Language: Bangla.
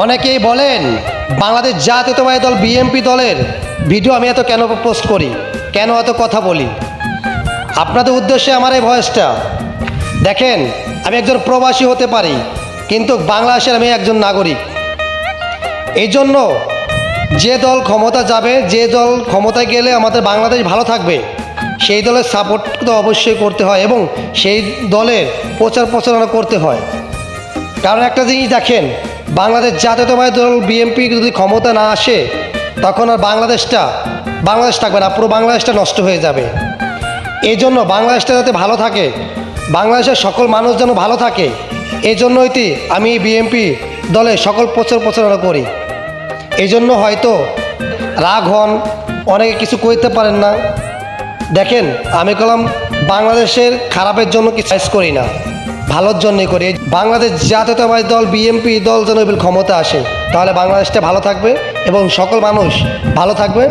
অনেকেই বলেন বাংলাদেশ জাতীয়তাবাদী দল বিএনপি দলের ভিডিও আমি এত কেন পোস্ট করি, কেন এত কথা বলি। আপনাদের উদ্দেশ্যে আমার এই ভয়েসটা দেখেন, আমি একজন প্রবাসী হতে পারি, কিন্তু বাংলাদেশের আমি একজন নাগরিক। এই জন্য যে দল ক্ষমতা যাবে, যে দল ক্ষমতায় গেলে আমাদের বাংলাদেশ ভালো থাকবে, সেই দলের সাপোর্ট তো অবশ্যই করতে হয় এবং সেই দলের প্রচার প্রচারণা করতে হয়। কারণ একটা জিনিস দেখেন, বাংলাদেশ জাতীয়তাবাদী দল বিএনপি যদি ক্ষমতা না আসে, তখন আর বাংলাদেশ থাকবে না, পুরো বাংলাদেশটা নষ্ট হয়ে যাবে। এই জন্য বাংলাদেশটা যাতে ভালো থাকে, বাংলাদেশের সকল মানুষ যেন ভালো থাকে, এই জন্যই আমি বিএনপি দলের সকল প্রচার প্রচারণা করি। এই জন্য হয়তো রাগ হন, অনেকে কিছু করতে পারেন না। দেখেন, আমি কলাম বাংলাদেশের খারাপের জন্য কিছু করি না, ভালোর জন্যই করি। বাংলাদেশ জাতীয়তাবাদী দল বিএনপি দল যেন ক্ষমতা আসে, তাহলে বাংলাদেশটা ভালো থাকবে এবং সকল মানুষ ভালো থাকবে।